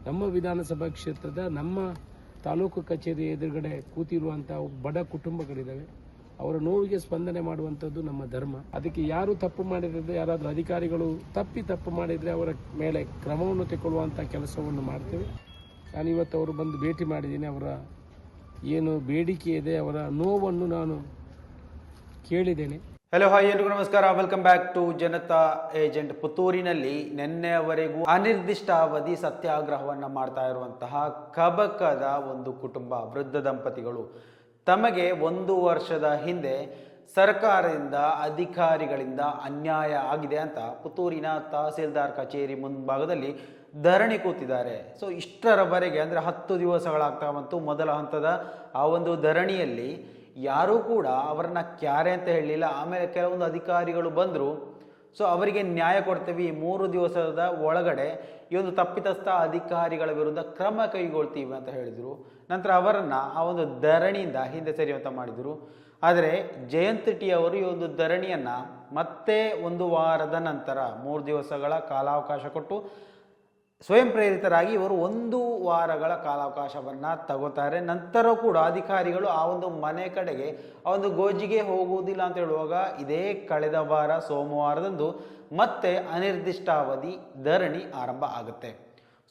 ನಮ್ಮ ವಿಧಾನಸಭಾ ಕ್ಷೇತ್ರದ ನಮ್ಮ ತಾಲೂಕು ಕಚೇರಿ ಎದುರುಗಡೆ ಕೂತಿರುವಂತಹ ಬಡ ಕುಟುಂಬಗಳಿದ್ದಾವೆ. ಅವರ ನೋವಿಗೆ ಸ್ಪಂದನೆ ಮಾಡುವಂಥದ್ದು ನಮ್ಮ ಧರ್ಮ. ಅದಕ್ಕೆ ಯಾರು ತಪ್ಪು ಮಾಡಿದ್ರೆ, ಯಾರಾದರೂ ಅಧಿಕಾರಿಗಳು ತಪ್ಪು ಮಾಡಿದರೆ ಅವರ ಮೇಲೆ ಕ್ರಮವನ್ನು ತೆಗೆದುಕೊಳ್ಳುವಂಥ ಕೆಲಸವನ್ನು ಮಾಡ್ತೇವೆ. ನಾನು ಇವತ್ತು ಅವರು ಬಂದು ಭೇಟಿ ಮಾಡಿದ್ದೀನಿ. ಅವರ ಏನು ಬೇಡಿಕೆ ಇದೆ, ಅವರ ನೋವನ್ನು ನಾನು ಕೇಳಿದ್ದೇನೆ. ಹಲೋ ಹಾಯ್ ಎಲ್ರಿಗೂ ನಮಸ್ಕಾರ. Welcome back to Janata agent. ಪುತ್ತೂರಿನಲ್ಲಿ ನಿನ್ನೆಯವರೆಗೂ ಅನಿರ್ದಿಷ್ಟಾವಧಿ ಸತ್ಯಾಗ್ರಹವನ್ನು ಮಾಡ್ತಾ ಇರುವಂತಹ ಕಬಕದ ಒಂದು ಕುಟುಂಬ, ವೃದ್ಧ ದಂಪತಿಗಳು ತಮಗೆ 1 ವರ್ಷದ ಹಿಂದೆ ಸರ್ಕಾರದಿಂದ ಅಧಿಕಾರಿಗಳಿಂದ ಅನ್ಯಾಯ ಆಗಿದೆ ಅಂತ ಪುತ್ತೂರಿನ ತಹಸೀಲ್ದಾರ್ ಕಚೇರಿ ಮುಂಭಾಗದಲ್ಲಿ ಧರಣಿ ಕೂತಿದ್ದಾರೆ. ಸೊ ಇಷ್ಟರವರೆಗೆ ಅಂದರೆ 10 ದಿವಸಗಳಾಗ್ತಾ ಬಂತು. ಮೊದಲ ಹಂತದ ಆ ಒಂದು ಧರಣಿಯಲ್ಲಿ ಯಾರೂ ಕೂಡ ಅವರನ್ನ ಕ್ಯಾರೆ ಅಂತ ಹೇಳಲಿಲ್ಲ. ಆಮೇಲೆ ಕೆಲವೊಂದು ಅಧಿಕಾರಿಗಳು ಬಂದರು. ಸೊ ಅವರಿಗೆ ನ್ಯಾಯ ಕೊಡ್ತೀವಿ, 3 ದಿವಸದ ಒಳಗಡೆ ಈ ಒಂದು ತಪ್ಪಿತಸ್ಥ ಅಧಿಕಾರಿಗಳ ವಿರುದ್ಧ ಕ್ರಮ ಕೈಗೊಳ್ತೀವಿ ಅಂತ ಹೇಳಿದರು. ನಂತರ ಅವರನ್ನು ಆ ಒಂದು ಧರಣಿಯಿಂದ ಹಿಂದೆ ಸರಿಯುವಂತ ಮಾಡಿದರು. ಆದರೆ ಜಯಂತ್ ಟಿ ಅವರು ಈ ಒಂದು ಧರಣಿಯನ್ನು ಮತ್ತೆ 1 ವಾರದ ನಂತರ 3 ದಿವಸಗಳ ಕಾಲಾವಕಾಶ ಕೊಟ್ಟು ಸ್ವಯಂ ಪ್ರೇರಿತರಾಗಿ ಇವರು 1 ವಾರಗಳ ಕಾಲಾವಕಾಶವನ್ನು ತಗೋತಾರೆ. ನಂತರ ಕೂಡ ಅಧಿಕಾರಿಗಳು ಆ ಒಂದು ಮನೆ ಕಡೆಗೆ ಆ ಒಂದು ಗೋಜಿಗೆ ಹೋಗುವುದಿಲ್ಲ ಅಂತ ಹೇಳುವಾಗ ಇದೇ ಕಳೆದ ವಾರ ಸೋಮವಾರದಂದು ಮತ್ತೆ ಅನಿರ್ದಿಷ್ಟಾವಧಿ ಧರಣಿ ಆರಂಭ ಆಗುತ್ತೆ.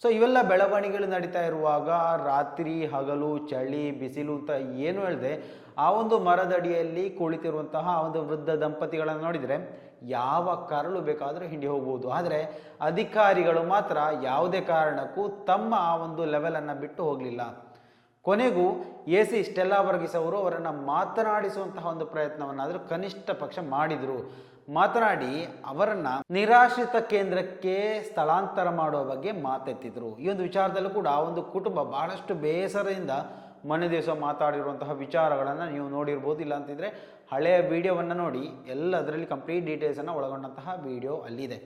ಸೊ ಇವೆಲ್ಲ ಬೆಳವಣಿಗೆಗಳು ನಡೀತಾ ಇರುವಾಗ ರಾತ್ರಿ ಹಗಲು ಚಳಿ ಬಿಸಿಲು ಅಂತ ಏನು ಹೇಳಿದೆ ಆ ಒಂದು ಮರದಡಿಯಲ್ಲಿ ಕುಳಿತಿರುವಂತಹ ಆ ಒಂದು ವೃದ್ಧ ದಂಪತಿಗಳನ್ನು ನೋಡಿದರೆ ಯಾವ ಕರಳು ಬೇಕಾದರೂ ಹಿಂಡಿ ಹೋಗ್ಬೋದು. ಆದರೆ ಅಧಿಕಾರಿಗಳು ಮಾತ್ರ ಯಾವುದೇ ಕಾರಣಕ್ಕೂ ತಮ್ಮ ಆ ಒಂದು ಲೆವೆಲನ್ನು ಬಿಟ್ಟು ಹೋಗಲಿಲ್ಲ. ಕೊನೆಗೂ AC ಸ್ಟೆಲ್ಲಾ ವರ್ಗೀಸ್ ಅವರು ಅವರನ್ನು ಮಾತನಾಡಿಸುವಂತಹ ಒಂದು ಪ್ರಯತ್ನವನ್ನಾದರೂ ಕನಿಷ್ಠ ಪಕ್ಷ ಮಾಡಿದರು. ಮಾತನಾಡಿ ಅವರನ್ನು ನಿರಾಶ್ರಿತ ಕೇಂದ್ರಕ್ಕೆ ಸ್ಥಳಾಂತರ ಮಾಡುವ ಬಗ್ಗೆ ಮಾತೆತ್ತಿದ್ರು. ಈ ಒಂದು ವಿಚಾರದಲ್ಲೂ ಕೂಡ ಆ ಒಂದು ಕುಟುಂಬ ಬಹಳಷ್ಟು ಬೇಸರದಿಂದ ಮೊನ್ನೆ ದಿವಸ ಮಾತಾಡಿರುವಂತಹ ವಿಚಾರಗಳನ್ನು ನೀವು ನೋಡಿರ್ಬೋದು. ಇಲ್ಲ ಅಂತಿದ್ರೆ ಹಳೆಯ ವಿಡಿಯೋವನ್ನು ನೋಡಿ, ಎಲ್ಲದರಲ್ಲಿ ಕಂಪ್ಲೀಟ್ ಡೀಟೇಲ್ಸನ್ನು ಒಳಗೊಂಡಂತಹ ವಿಡಿಯೋ ಅಲ್ಲಿದೆ.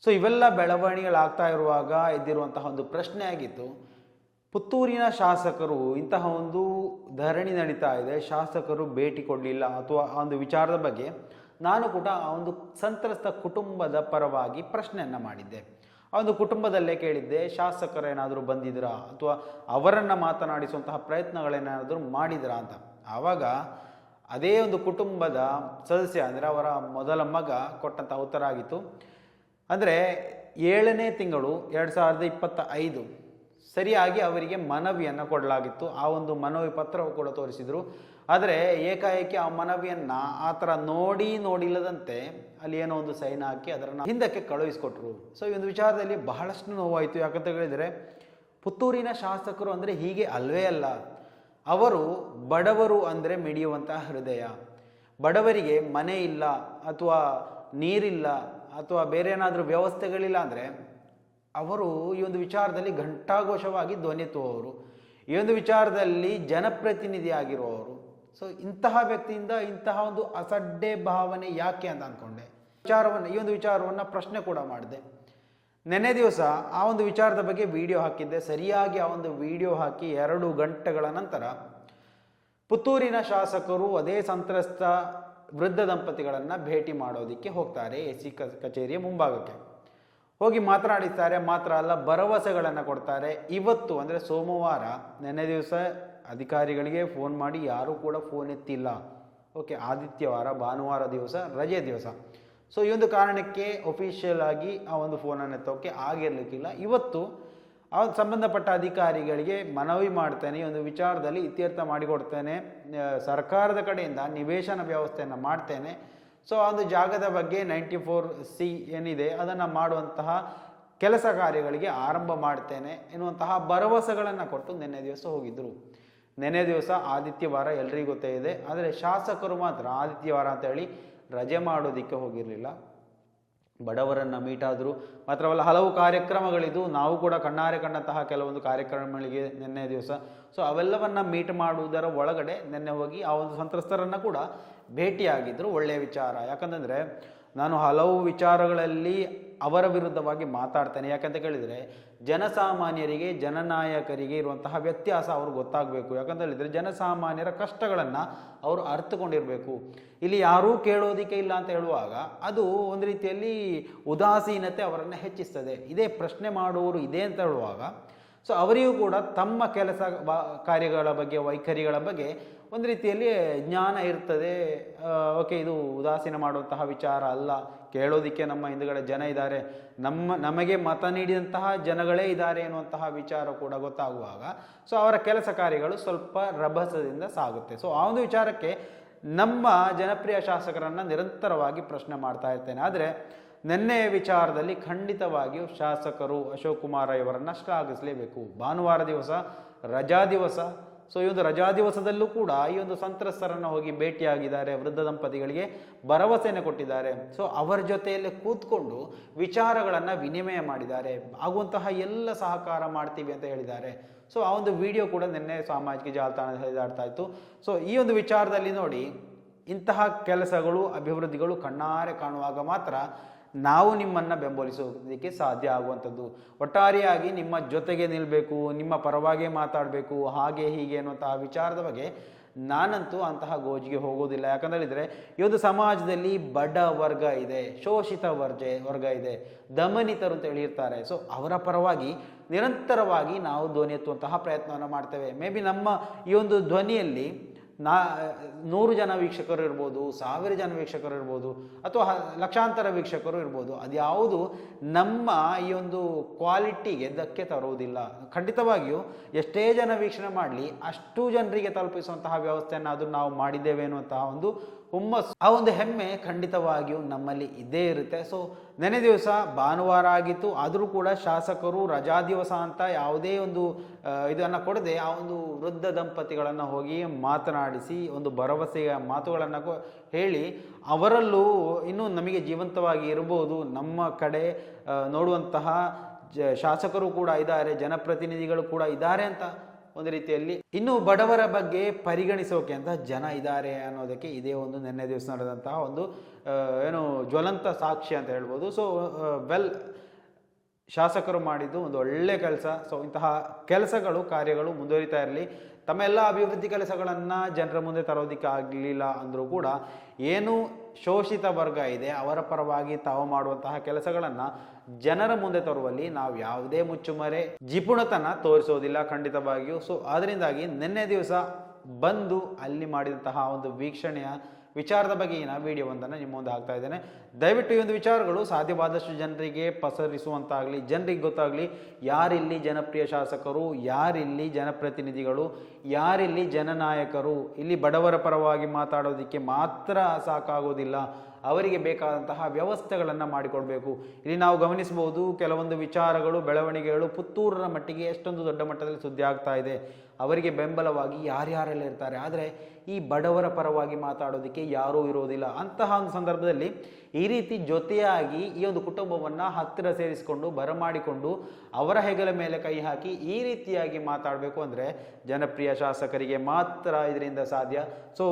ಸೊ ಇವೆಲ್ಲ ಬೆಳವಣಿಗೆಗಳಾಗ್ತಾ ಇರುವಾಗ ಇದ್ದಿರುವಂತಹ ಒಂದು ಪ್ರಶ್ನೆ ಆಗಿತ್ತು, ಪುತ್ತೂರಿನ ಶಾಸಕರು ಇಂತಹ ಒಂದು ಧರಣಿ ನಡೀತಾ ಇದೆ, ಶಾಸಕರು ಭೇಟಿ ಕೊಡಲಿಲ್ಲ ಅಥವಾ ಆ ಒಂದು ವಿಚಾರದ ಬಗ್ಗೆ ನಾನು ಕೂಡ ಆ ಒಂದು ಸಂತ್ರಸ್ತ ಕುಟುಂಬದ ಪರವಾಗಿ ಪ್ರಶ್ನೆಯನ್ನು ಮಾಡಿದ್ದೆ. ಆ ಒಂದು ಕುಟುಂಬದಲ್ಲೇ ಕೇಳಿದ್ದೆ, ಶಾಸಕರೇನಾದರೂ ಬಂದಿದ್ರಾ ಅಥವಾ ಅವರನ್ನು ಮಾತನಾಡಿಸುವಂತಹ ಪ್ರಯತ್ನಗಳೇನಾದರೂ ಮಾಡಿದ್ರಾ ಅಂತ. ಆವಾಗ ಅದೇ ಒಂದು ಕುಟುಂಬದ ಸದಸ್ಯ ಅಂದರೆ ಅವರ ಮೊದಲ ಮಗ ಕೊಟ್ಟಂತಹ ಉತ್ತರ ಆಗಿತ್ತು. ಅಂದರೆ 7ನೇ ತಿಂಗಳು 2025 ಸರಿಯಾಗಿ ಅವರಿಗೆ ಮನವಿಯನ್ನು ಕೊಡಲಾಗಿತ್ತು. ಆ ಒಂದು ಮನವಿ ಪತ್ರವು ಕೂಡ ತೋರಿಸಿದರು. ಆದರೆ ಏಕಾಏಕಿ ಆ ಮನವಿಯನ್ನು ಆ ಥರ ನೋಡಿಲ್ಲದಂತೆ ಅಲ್ಲಿ ಏನೋ ಒಂದು ಸೈನ್ ಹಾಕಿ ಅದನ್ನು ಹಿಂದಕ್ಕೆ ಕಳುಹಿಸಿಕೊಟ್ರು. ಸೊ ಈ ಒಂದು ವಿಚಾರದಲ್ಲಿ ಬಹಳಷ್ಟು ನೋವಾಯಿತು. ಯಾಕಂತ ಹೇಳಿದರೆ ಪುತ್ತೂರಿನ ಶಾಸಕರು ಅಂದರೆ ಹೀಗೆ ಅಲ್ವೇ ಅಲ್ಲ. ಅವರು ಬಡವರು ಅಂದರೆ ಮಿಡಿಯುವಂತಹ ಹೃದಯ. ಬಡವರಿಗೆ ಮನೆ ಇಲ್ಲ ಅಥವಾ ನೀರಿಲ್ಲ ಅಥವಾ ಬೇರೆ ಏನಾದರೂ ವ್ಯವಸ್ಥೆಗಳಿಲ್ಲ ಅಂದರೆ ಅವರು ಈ ಒಂದು ವಿಚಾರದಲ್ಲಿ ಘಂಟಾಘೋಷವಾಗಿ ಧ್ವನಿ ಎತ್ತುವವರು, ಈ ಒಂದು ವಿಚಾರದಲ್ಲಿ ಜನಪ್ರತಿನಿಧಿ ಆಗಿರುವವರು. ಸೊ ಇಂತಹ ವ್ಯಕ್ತಿಯಿಂದ ಇಂತಹ ಒಂದು ಅಸಡ್ಡೆ ಭಾವನೆ ಯಾಕೆ ಅಂತ ಅಂದ್ಕೊಂಡೆ. ಈ ಒಂದು ವಿಚಾರವನ್ನು ಪ್ರಶ್ನೆ ಕೂಡ ಮಾಡಿದೆ. ನೆನ್ನೆ ದಿವಸ ಆ ಒಂದು ವಿಚಾರದ ಬಗ್ಗೆ ವಿಡಿಯೋ ಹಾಕಿದ್ದೆ. ಸರಿಯಾಗಿ ಆ ಒಂದು ವಿಡಿಯೋ ಹಾಕಿ 2 ಗಂಟೆಗಳ ನಂತರ ಪುತ್ತೂರಿನ ಶಾಸಕರು ಅದೇ ಸಂತ್ರಸ್ತ ವೃದ್ಧ ದಂಪತಿಗಳನ್ನು ಭೇಟಿ ಮಾಡೋದಕ್ಕೆ ಹೋಗ್ತಾರೆ AC ಕಚೇರಿಯ ಮುಂಭಾಗಕ್ಕೆ. ಹೋಗಿ ಮಾತನಾಡಿಸ್ತಾರೆ. ಮಾತ್ರ ಅಲ್ಲ, ಭರವಸೆಗಳನ್ನು ಕೊಡ್ತಾರೆ. ಇವತ್ತು ಅಂದರೆ ಸೋಮವಾರ ನೆನ್ನೆ ದಿವಸ ಅಧಿಕಾರಿಗಳಿಗೆ ಫೋನ್ ಮಾಡಿ ಯಾರೂ ಕೂಡ ಫೋನ್ ಎತ್ತಿಲ್ಲ. ಓಕೆ, ಆದಿತ್ಯವಾರ ಭಾನುವಾರ ದಿವಸ ರಜೆ ದಿವಸ. ಸೊ ಈ ಒಂದು ಕಾರಣಕ್ಕೆ ಒಫಿಷಿಯಲ್ ಆಗಿ ಆ ಒಂದು ಫೋನನ್ನು ಎತ್ತೋಕ್ಕೆ ಆಗಿರಲಿಕ್ಕಿಲ್ಲ. ಇವತ್ತು ಆ ಸಂಬಂಧಪಟ್ಟ ಅಧಿಕಾರಿಗಳಿಗೆ ಮನವಿ ಮಾಡ್ತೇನೆ, ಈ ಒಂದು ವಿಚಾರದಲ್ಲಿ ಇತ್ಯರ್ಥ ಮಾಡಿಕೊಡ್ತೇನೆ, ಸರ್ಕಾರದ ಕಡೆಯಿಂದ ನಿವೇಶನ ವ್ಯವಸ್ಥೆಯನ್ನು ಮಾಡ್ತೇನೆ. ಸೊ ಆ ಒಂದು ಜಾಗದ ಬಗ್ಗೆ 94C ಏನಿದೆ ಅದನ್ನು ಮಾಡುವಂತಹ ಕೆಲಸ ಕಾರ್ಯಗಳಿಗೆ ಆರಂಭ ಮಾಡ್ತೇನೆ ಎನ್ನುವಂತಹ ಭರವಸೆಗಳನ್ನು ಕೊಟ್ಟು ನಿನ್ನೆ ದಿವಸ ಹೋಗಿದ್ದರು. ನೆನ್ನೆ ದಿವಸ ಆದಿತ್ಯವಾರ ಎಲ್ರಿಗೂ ಗೊತ್ತೇ ಇದೆ. ಆದರೆ ಶಾಸಕರು ಮಾತ್ರ ಆದಿತ್ಯವಾರ ಅಂತ ಹೇಳಿ ರಜೆ ಮಾಡೋದಕ್ಕೆ ಹೋಗಿರಲಿಲ್ಲ. ಬಡವರನ್ನು ಮೀಟ್ ಆದರು. ಮಾತ್ರವಲ್ಲ, ಹಲವು ಕಾರ್ಯಕ್ರಮಗಳಿದ್ದು ನಾವು ಕೂಡ ಕಣ್ಣಾರೆ ಕಂಡಂತಹ ಕೆಲವೊಂದು ಕಾರ್ಯಕ್ರಮಗಳಿಗೆ ನಿನ್ನೆ ದಿವಸ. ಸೊ ಅವೆಲ್ಲವನ್ನು ಮೀಟ್ ಮಾಡುವುದರ ಒಳಗಡೆ ನಿನ್ನೆ ಹೋಗಿ ಆ ಒಂದು ಸಂತ್ರಸ್ತರನ್ನು ಕೂಡ ಭೇಟಿಯಾಗಿದ್ದರು. ಒಳ್ಳೆಯ ವಿಚಾರ. ಯಾಕಂತಂದರೆ ನಾನು ಹಲವು ವಿಚಾರಗಳಲ್ಲಿ ಅವರ ವಿರುದ್ಧವಾಗಿ ಮಾತಾಡ್ತೇನೆ. ಯಾಕಂತ ಕೇಳಿದರೆ ಜನಸಾಮಾನ್ಯರಿಗೆ ಜನನಾಯಕರಿಗೆ ಇರುವಂತಹ ವ್ಯತ್ಯಾಸ ಅವ್ರಿಗೆ ಗೊತ್ತಾಗಬೇಕು. ಯಾಕಂತ ಹೇಳಿದರೆ ಜನಸಾಮಾನ್ಯರ ಕಷ್ಟಗಳನ್ನು ಅವರು ಅರ್ಥಕೊಂಡಿರಬೇಕು. ಇಲ್ಲಿ ಯಾರೂ ಕೇಳೋದಿಕ್ಕೆ ಇಲ್ಲ ಅಂತ ಹೇಳುವಾಗ ಅದು ಒಂದು ರೀತಿಯಲ್ಲಿ ಉದಾಸೀನತೆ ಅವರನ್ನು ಹೆಚ್ಚಿಸ್ತದೆ. ಇದೇ ಪ್ರಶ್ನೆ ಮಾಡುವವರು ಇದೆ ಅಂತ ಹೇಳುವಾಗ ಸೊ ಅವರಿಗೂ ಕೂಡ ತಮ್ಮ ಕೆಲಸ ಕಾರ್ಯಗಳ ಬಗ್ಗೆ ವೈಖರಿಗಳ ಬಗ್ಗೆ ಒಂದು ರೀತಿಯಲ್ಲಿ ಜ್ಞಾನ ಇರ್ತದೆ. ಓಕೆ, ಇದು ಉದಾಸೀನ ಮಾಡುವಂತಹ ವಿಚಾರ ಅಲ್ಲ, ಕೇಳೋದಿಕ್ಕೆ ನಮ್ಮ ಹಿಂದುಗಡೆ ಜನ ಇದ್ದಾರೆ, ನಮಗೆ ಮತ ನೀಡಿದಂತಹ ಜನಗಳೇ ಇದ್ದಾರೆ ಎನ್ನುವಂತಹ ವಿಚಾರ ಕೂಡ ಗೊತ್ತಾಗುವಾಗ ಸೊ ಅವರ ಕೆಲಸ ಕಾರ್ಯಗಳು ಸ್ವಲ್ಪ ರಭಸದಿಂದ ಸಾಗುತ್ತೆ. ಸೊ ಆ ಒಂದು ವಿಚಾರಕ್ಕೆ ನಮ್ಮ ಜನಪ್ರಿಯ ಶಾಸಕರನ್ನು ನಿರಂತರವಾಗಿ ಪ್ರಶ್ನೆ ಮಾಡ್ತಾ ಇರ್ತೇನೆ. ಆದರೆ ನಿನ್ನೆಯ ವಿಚಾರದಲ್ಲಿ ಖಂಡಿತವಾಗಿಯೂ ಶಾಸಕರು ಅಶೋಕ್ ಕುಮಾರ್ ಇವರನ್ನು ಶ್ಲಾಘಿಸಲೇಬೇಕು. ಭಾನುವಾರ ದಿವಸ ರಜಾ ದಿವಸ. ಸೊ ಈ ಒಂದು ರಜಾ ದಿವಸದಲ್ಲೂ ಕೂಡ ಈ ಒಂದು ಸಂತ್ರಸ್ತರನ್ನು ಹೋಗಿ ಭೇಟಿಯಾಗಿದ್ದಾರೆ, ವೃದ್ಧ ದಂಪತಿಗಳಿಗೆ ಭರವಸೆಯನ್ನು ಕೊಟ್ಟಿದ್ದಾರೆ. ಸೊ ಅವರ ಜೊತೆಯಲ್ಲಿ ಕೂತ್ಕೊಂಡು ವಿಚಾರಗಳನ್ನು ವಿನಿಮಯ ಮಾಡಿದ್ದಾರೆ, ಆಗುವಂತಹ ಎಲ್ಲ ಸಹಕಾರ ಮಾಡ್ತೀವಿ ಅಂತ ಹೇಳಿದ್ದಾರೆ. ಸೊ ಆ ಒಂದು ವಿಡಿಯೋ ಕೂಡ ನಿನ್ನೆ ಸಾಮಾಜಿಕ ಜಾಲತಾಣದಲ್ಲಿ ಹರಿದಾಡ್ತಾ ಇತ್ತು. ಸೊ ಈ ಒಂದು ವಿಚಾರದಲ್ಲಿ ನೋಡಿ, ಇಂತಹ ಕೆಲಸಗಳು ಅಭಿವೃದ್ಧಿಗಳು ಕಣ್ಣಾರೆ ಕಾಣುವಾಗ ಮಾತ್ರ ನಾವು ನಿಮ್ಮನ್ನು ಬೆಂಬಲಿಸೋದಕ್ಕೆ ಸಾಧ್ಯ ಆಗುವಂಥದ್ದು. ಒಟ್ಟಾರೆಯಾಗಿ ನಿಮ್ಮ ಜೊತೆಗೆ ನಿಲ್ಲಬೇಕು, ನಿಮ್ಮ ಪರವಾಗಿ ಮಾತಾಡಬೇಕು, ಹಾಗೆ ಹೀಗೆ ಅನ್ನುವಂತಹ ವಿಚಾರದ ಬಗ್ಗೆ ನಾನಂತೂ ಅಂತಹ ಗೋಜಿಗೆ ಹೋಗೋದಿಲ್ಲ. ಯಾಕಂತ ಹೇಳಿದರೆ ಇವತ್ತು ಸಮಾಜದಲ್ಲಿ ಬಡ ವರ್ಗ ಇದೆ, ಶೋಷಿತ ವರ್ಗ ಇದೆ, ದಮನಿತರು ಅಂತ ಹೇಳಿರ್ತಾರೆ. ಸೊ ಅವರ ಪರವಾಗಿ ನಿರಂತರವಾಗಿ ನಾವು ಧ್ವನಿ ಎತ್ತುವಂತಹ ಪ್ರಯತ್ನವನ್ನು ಮಾಡ್ತೇವೆ. ಮೇ ಬಿ ನಮ್ಮ ಈ ಒಂದು ಧ್ವನಿಯಲ್ಲಿ 100 ಜನ ವೀಕ್ಷಕರು ಇರ್ಬೋದು, 1000 ಜನ ವೀಕ್ಷಕರು ಇರ್ಬೋದು, ಅಥವಾ ಲಕ್ಷಾಂತರ ವೀಕ್ಷಕರು ಇರ್ಬೋದು. ಅದ್ಯಾವುದು ನಮ್ಮ ಈ ಒಂದು ಕ್ವಾಲಿಟಿಗೆ ಧಕ್ಕೆ ತರುವುದಿಲ್ಲ. ಖಂಡಿತವಾಗಿಯೂ ಎಷ್ಟೇ ಜನ ವೀಕ್ಷಣೆ ಮಾಡಲಿ ಅಷ್ಟು ಜನರಿಗೆ ತಲುಪಿಸುವಂತಹ ವ್ಯವಸ್ಥೆಯನ್ನು ಅದು ನಾವು ಮಾಡಿದ್ದೇವೆ ಅನ್ನುವಂತಹ ಒಂದು ಹುಮ್ಮಸ್ಸು, ಆ ಒಂದು ಹೆಮ್ಮೆ ಖಂಡಿತವಾಗಿಯೂ ನಮ್ಮಲ್ಲಿ ಇದ್ದೇ ಇರುತ್ತೆ. ಸೊ ನೆನೆ ದಿವಸ ಭಾನುವಾರ ಆಗಿತ್ತು, ಆದರೂ ಕೂಡ ಶಾಸಕರು ರಜಾ ದಿವಸ ಅಂತ ಯಾವುದೇ ಒಂದು ಇದನ್ನು ಕೊಡದೆ ಆ ಒಂದು ವೃದ್ಧ ದಂಪತಿಗಳನ್ನು ಹೋಗಿ ಮಾತನಾಡಿಸಿ ಒಂದು ಭರವಸೆಯ ಮಾತುಗಳನ್ನು ಹೇಳಿ ಅವರಲ್ಲೂ ಇನ್ನೂ ನಮಗೆ ಜೀವಂತವಾಗಿ ಇರಬಹುದು, ನಮ್ಮ ಕಡೆ ನೋಡುವಂತಹ ಶಾಸಕರು ಕೂಡ ಇದ್ದಾರೆ, ಜನಪ್ರತಿನಿಧಿಗಳು ಕೂಡ ಇದ್ದಾರೆ ಅಂತ ಒಂದು ರೀತಿಯಲ್ಲಿ ಇನ್ನು ಬಡವರ ಬಗ್ಗೆ ಪರಿಗಣಿಸೋಕೆ ಅಂತ ಜನ ಇದ್ದಾರೆ ಅನ್ನೋದಕ್ಕೆ ಇದೇ ಒಂದು ನಿನ್ನೆ ದಿವಸ ನಡೆದಂತಹ ಒಂದು ಏನು ಜ್ವಲಂತ ಸಾಕ್ಷಿ ಅಂತ ಹೇಳ್ಬೋದು. ಸೊ ಶಾಸಕರು ಮಾಡಿದ್ದು ಒಂದು ಒಳ್ಳೆ ಕೆಲಸ. ಸೊ ಇಂತಹ ಕೆಲಸಗಳು ಕಾರ್ಯಗಳು ಮುಂದುವರಿತಾ ಇರಲಿ. ತಮ್ಮ ಎಲ್ಲ ಅಭಿವೃದ್ಧಿ ಕೆಲಸಗಳನ್ನು ಜನರ ಮುಂದೆ ತರೋದಕ್ಕೆ ಆಗಲಿಲ್ಲ ಅಂದರೂ ಕೂಡ ಏನು ಶೋಷಿತ ವರ್ಗ ಇದೆ ಅವರ ಪರವಾಗಿ ತಾವು ಮಾಡುವಂತಹ ಕೆಲಸಗಳನ್ನು ಜನರ ಮುಂದೆ ತರುವಲ್ಲಿ ನಾವು ಯಾವುದೇ ಮುಚ್ಚುಮರೆ ಜಿಪುಣತನ ತೋರಿಸೋದಿಲ್ಲ ಖಂಡಿತವಾಗಿಯೂ. ಸೊ ಅದರಿಂದಾಗಿ ನಿನ್ನೆ ದಿವಸ ಬಂದು ಅಲ್ಲಿ ಮಾಡಿದಂತಹ ಒಂದು ವೀಕ್ಷಣೆಯ ವಿಚಾರದ ಬಗೆಗಿನ ವಿಡಿಯೋವೊಂದನ್ನು ನಿಮ್ಮ ಮುಂದೆ ಹಾಕ್ತಾ ಇದ್ದೇನೆ. ದಯವಿಟ್ಟು ಈ ಒಂದು ವಿಚಾರಗಳು ಸಾಧ್ಯವಾದಷ್ಟು ಜನರಿಗೆ ಪಸರಿಸುವಂತಾಗಲಿ, ಜನರಿಗೆ ಗೊತ್ತಾಗಲಿ ಯಾರಿಲ್ಲಿ ಜನಪ್ರಿಯ ಶಾಸಕರು, ಯಾರಿಲ್ಲಿ ಜನಪ್ರತಿನಿಧಿಗಳು, ಯಾರಿಲ್ಲಿ ಜನನಾಯಕರು. ಇಲ್ಲಿ ಬಡವರ ಪರವಾಗಿ ಮಾತಾಡೋದಕ್ಕೆ ಮಾತ್ರ ಸಾಕಾಗೋದಿಲ್ಲ, ಅವರಿಗೆ ಬೇಕಾದಂತಹ ವ್ಯವಸ್ಥೆಗಳನ್ನು ಮಾಡಿಕೊಡ್ಬೇಕು. ಇಲ್ಲಿ ನಾವು ಗಮನಿಸಬಹುದು ಕೆಲವೊಂದು ವಿಚಾರಗಳು ಬೆಳವಣಿಗೆಗಳು ಪುತ್ತೂರರ ಮಟ್ಟಿಗೆ ಎಷ್ಟೊಂದು ದೊಡ್ಡ ಮಟ್ಟದಲ್ಲಿ ಸುದ್ದಿ ಆಗ್ತಾ ಇದೆ. ಅವರಿಗೆ ಬೆಂಬಲವಾಗಿ ಯಾರ್ಯಾರೆಲ್ಲ ಇರ್ತಾರೆ, ಆದರೆ ಈ ಬಡವರ ಪರವಾಗಿ ಮಾತಾಡೋದಕ್ಕೆ ಯಾರೂ ಇರೋದಿಲ್ಲ. ಅಂತಹ ಒಂದು ಸಂದರ್ಭದಲ್ಲಿ ಈ ರೀತಿ ಜೊತೆಯಾಗಿ ಈ ಒಂದು ಕುಟುಂಬವನ್ನು ಹತ್ತಿರ ಸೇರಿಸಿಕೊಂಡು ಬರಮಾಡಿಕೊಂಡು ಅವರ ಹೆಗಲ ಮೇಲೆ ಕೈ ಹಾಕಿ ಈ ರೀತಿಯಾಗಿ ಮಾತಾಡಬೇಕು ಅಂದರೆ ಜನಪ್ರಿಯ ಶಾಸಕರಿಗೆ ಮಾತ್ರ ಇದರಿಂದ ಸಾಧ್ಯ. ಸೊ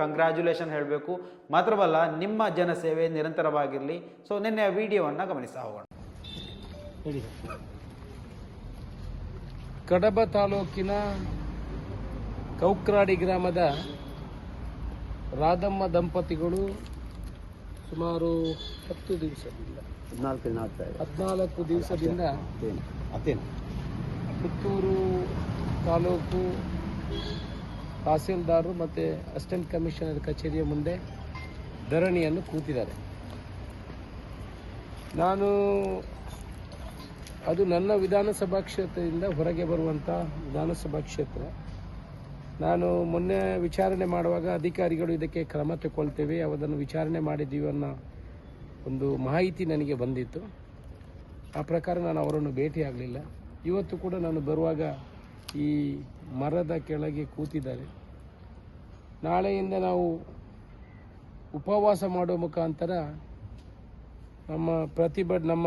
ಕಂಗ್ರ್ಯಾಚುಲೇಷನ್ ಹೇಳಬೇಕು. ಮಾತ್ರವಲ್ಲ, ನಿಮ್ಮ ಜನಸೇವೆ ನಿರಂತರವಾಗಿರಲಿ. ಸೊ ನಿನ್ನೆ ವಿಡಿಯೋವನ್ನು ಗಮನಿಸ್ತಾ ಹೋಗೋಣ. ಕಡಬ ತಾಲೂಕಿನ ಕೌಕ್ರಾಡಿ ಗ್ರಾಮದ ರಾಧಮ್ಮ ದಂಪತಿಗಳು ಸುಮಾರು 10 ದಿವಸದಿಂದ 14 ದಿವಸದಿಂದ ಪುತ್ತೂರು ತಾಲೂಕು ತಹಸೀಲ್ದಾರರು ಮತ್ತು ಅಸಿಸ್ಟೆಂಟ್ ಕಮಿಷನರ್ ಕಚೇರಿಯ ಮುಂದೆ ಧರಣಿಯನ್ನು ಕೂತಿದ್ದಾರೆ. ಅದು ನನ್ನ ವಿಧಾನಸಭಾ ಕ್ಷೇತ್ರದಿಂದ ಹೊರಗೆ ಬರುವಂಥ ವಿಧಾನಸಭಾ ಕ್ಷೇತ್ರ. ನಾನು ಮೊನ್ನೆ ವಿಚಾರಣೆ ಮಾಡುವಾಗ ಅಧಿಕಾರಿಗಳು ಇದಕ್ಕೆ ಕ್ರಮ ತಗೊಳ್ತೇವೆ, ಅದನ್ನು ವಿಚಾರಣೆ ಮಾಡಿದ್ದೀವಿ ಅನ್ನೋ ಒಂದು ಮಾಹಿತಿ ನನಗೆ ಬಂದಿತ್ತು. ಆ ಪ್ರಕಾರ ನಾನು ಅವರನ್ನು ಭೇಟಿಯಾಗಲಿಲ್ಲ. ಇವತ್ತು ಕೂಡ ನಾನು ಬರುವಾಗ ಈ ಮರದ ಕೆಳಗೆ ಕೂತಿದ್ದಾರೆ. ನಾಳೆಯಿಂದ ನಾವು ಉಪವಾಸ ಮಾಡುವ ಮುಖಾಂತರ ನಮ್ಮ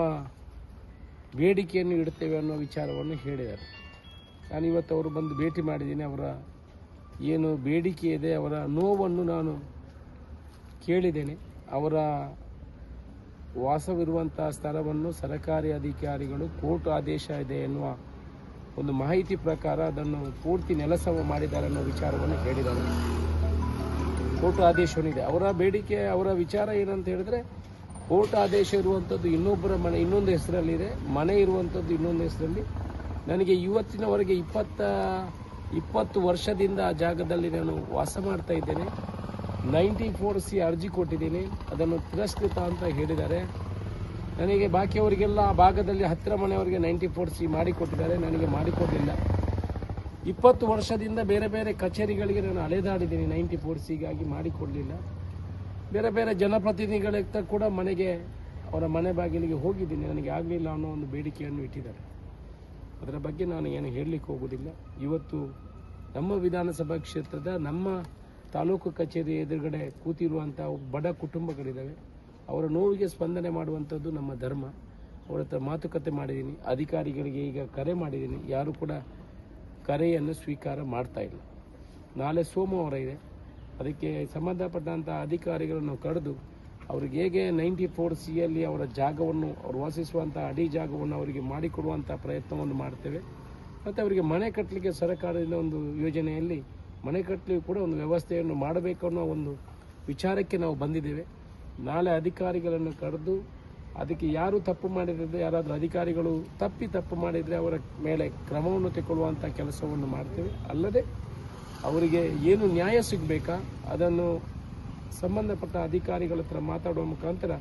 ಬೇಡಿಕೆಯನ್ನು ಇಡ್ತೇವೆ ಅನ್ನೋ ವಿಚಾರವನ್ನು ಹೇಳಿದ್ದಾರೆ. ನಾನು ಇವತ್ತು ಅವರು ಬಂದು ಭೇಟಿ ಮಾಡಿದ್ದೀನಿ. ಅವರ ಏನು ಬೇಡಿಕೆ ಇದೆ, ಅವರ ನೋವನ್ನು ನಾನು ಕೇಳಿದ್ದೇನೆ. ಅವರ ವಾಸವಿರುವಂತಹ ಸ್ಥಳವನ್ನು ಸರ್ಕಾರಿ ಅಧಿಕಾರಿಗಳು ಕೋರ್ಟ್ ಆದೇಶ ಇದೆ ಎನ್ನುವ ಒಂದು ಮಾಹಿತಿ ಪ್ರಕಾರ ಅದನ್ನು ಪೂರ್ತಿ ನೆಲಸಮ ಮಾಡಿದ್ದಾರೆ ಅನ್ನೋ ವಿಚಾರವನ್ನು ಹೇಳಿದ್ದಾರೆ. ಕೋರ್ಟ್ ಆದೇಶವನ್ನಿದೆ. ಅವರ ಬೇಡಿಕೆ, ಅವರ ವಿಚಾರ ಏನಂತ ಹೇಳಿದ್ರೆ, ಕೋರ್ಟ್ ಆದೇಶ ಇರುವಂಥದ್ದು ಇನ್ನೊಬ್ಬರ ಮನೆ ಇನ್ನೊಂದು ಹೆಸರಲ್ಲಿದೆ, ಮನೆ ಇರುವಂಥದ್ದು ಇನ್ನೊಂದು ಹೆಸರಲ್ಲಿ. ನನಗೆ ಇವತ್ತಿನವರೆಗೆ 20 ವರ್ಷದಿಂದ ಆ ಜಾಗದಲ್ಲಿ ನಾನು ವಾಸ ಮಾಡ್ತಾ ಇದ್ದೇನೆ. 94C ಅರ್ಜಿ ಕೊಟ್ಟಿದ್ದೀನಿ, ಅದನ್ನು ತಿರಸ್ಕೃತ ಅಂತ ಹೇಳಿದ್ದಾರೆ. ನನಗೆ ಬಾಕಿಯವರಿಗೆಲ್ಲ ಆ ಭಾಗದಲ್ಲಿ ಹತ್ತಿರ ಮನೆಯವರಿಗೆ 94C ಮಾಡಿಕೊಟ್ಟಿದ್ದಾರೆ, ನನಗೆ ಮಾಡಿಕೊಡಲಿಲ್ಲ. 20 ವರ್ಷದಿಂದ ಬೇರೆ ಬೇರೆ ಕಚೇರಿಗಳಿಗೆ ನಾನು ಅಲೆದಾಡಿದ್ದೀನಿ, 94Cಗಾಗಿ ಮಾಡಿಕೊಡಲಿಲ್ಲ. ಬೇರೆ ಬೇರೆ ಜನಪ್ರತಿನಿಧಿಗಳ ಹತ್ರ ಕೂಡ ಮನೆಗೆ, ಅವರ ಮನೆ ಬಾಗಿಲಿಗೆ ಹೋಗಿದ್ದೀನಿ, ನನಗೆ ಆಗಲಿಲ್ಲ ಅನ್ನೋ ಒಂದು ಬೇಡಿಕೆಯನ್ನು ಇಟ್ಟಿದ್ದಾರೆ. ಅದರ ಬಗ್ಗೆ ನಾನು ಏನು ಹೇಳಲಿಕ್ಕೆ ಹೋಗೋದಿಲ್ಲ. ಇವತ್ತು ನಮ್ಮ ವಿಧಾನಸಭಾ ಕ್ಷೇತ್ರದ ನಮ್ಮ ತಾಲೂಕು ಕಚೇರಿ ಎದುರುಗಡೆ ಕೂತಿರುವಂಥ ಬಡ ಕುಟುಂಬಗಳಿದ್ದಾವೆ. ಅವರ ನೋವಿಗೆ ಸ್ಪಂದನೆ ಮಾಡುವಂಥದ್ದು ನಮ್ಮ ಧರ್ಮ. ಅವರ ಹತ್ರ ಮಾತುಕತೆ ಮಾಡಿದ್ದೀನಿ, ಅಧಿಕಾರಿಗಳಿಗೆ ಈಗ ಕರೆ ಮಾಡಿದ್ದೀನಿ, ಯಾರು ಕೂಡ ಕರೆಯನ್ನು ಸ್ವೀಕಾರ ಮಾಡ್ತಾ ಇಲ್ಲ. ನಾಳೆ ಸೋಮವಾರ ಇದೆ, ಅದಕ್ಕೆ ಸಂಬಂಧಪಟ್ಟಂಥ ಅಧಿಕಾರಿಗಳನ್ನು ಕರೆದು ಅವ್ರಿಗೆ ಹೇಗೆ 94Cಯಲ್ಲಿ ಅವರ ಜಾಗವನ್ನು, ಅವರು ವಾಸಿಸುವಂಥ ಅಡಿ ಜಾಗವನ್ನು ಅವರಿಗೆ ಮಾಡಿಕೊಡುವಂಥ ಪ್ರಯತ್ನವನ್ನು ಮಾಡ್ತೇವೆ. ಮತ್ತು ಅವರಿಗೆ ಮನೆ ಕಟ್ಟಲಿಕ್ಕೆ ಸರ್ಕಾರದಿಂದ ಒಂದು ಯೋಜನೆಯಲ್ಲಿ ಮನೆ ಕಟ್ಟಲಿಕ್ಕೆ ಕೂಡ ಒಂದು ವ್ಯವಸ್ಥೆಯನ್ನು ಮಾಡಬೇಕು ಅನ್ನೋ ಒಂದು ವಿಚಾರಕ್ಕೆ ನಾವು ಬಂದಿದ್ದೇವೆ. ನಾಳೆ ಅಧಿಕಾರಿಗಳನ್ನು ಕರೆದು ಅದಕ್ಕೆ ಯಾರು ತಪ್ಪು ಮಾಡಿದರೆ, ಯಾರಾದರೂ ಅಧಿಕಾರಿಗಳು ತಪ್ಪು ಮಾಡಿದರೆ ಅವರ ಮೇಲೆ ಕ್ರಮವನ್ನು ತೆಗೆದುಕೊಳ್ಳುವಂಥ ಕೆಲಸವನ್ನು ಮಾಡ್ತೇವೆ. ಅಲ್ಲದೆ ಅವರಿಗೆ ಏನು ನ್ಯಾಯ ಸಿಗಬೇಕಾ ಅದನ್ನು ಸಂಬಂಧಪಟ್ಟ ಅಧಿಕಾರಿಗಳ ಹತ್ರ ಮಾತಾಡುವ ಮುಖಾಂತರ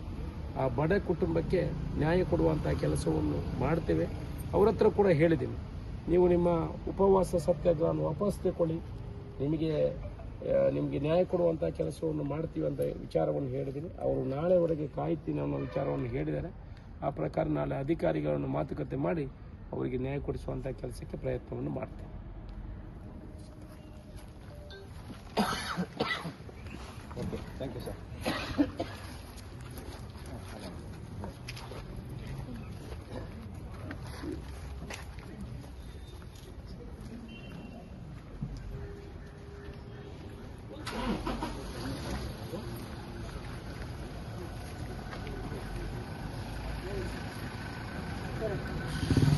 ಆ ಬಡ ಕುಟುಂಬಕ್ಕೆ ನ್ಯಾಯ ಕೊಡುವಂಥ ಕೆಲಸವನ್ನು ಮಾಡ್ತೇವೆ. ಅವರ ಹತ್ರ ಕೂಡ ಹೇಳಿದ್ದೀನಿ, ನೀವು ನಿಮ್ಮ ಉಪವಾಸ ಸತ್ಯಾಗ್ರಹವನ್ನು ವಾಪಸ್ ತಗೊಳ್ಳಿ, ನಿಮಗೆ ನ್ಯಾಯ ಕೊಡುವಂಥ ಕೆಲಸವನ್ನು ಮಾಡ್ತೀವಿ ಅಂತ ವಿಚಾರವನ್ನು ಹೇಳಿದ್ದೀನಿ. ಅವರು ನಾಳೆವರೆಗೆ ಕಾಯ್ತೀನಿ ಅನ್ನೋ ವಿಚಾರವನ್ನು ಹೇಳಿದ್ದಾರೆ. ಆ ಪ್ರಕಾರ ನಾಳೆ ಅಧಿಕಾರಿಗಳನ್ನು ಮಾತುಕತೆ ಮಾಡಿ ಅವರಿಗೆ ನ್ಯಾಯ ಕೊಡಿಸುವಂಥ ಕೆಲಸಕ್ಕೆ ಪ್ರಯತ್ನವನ್ನು ಮಾಡ್ತೇವೆ. Okay, thank you sir. Correct.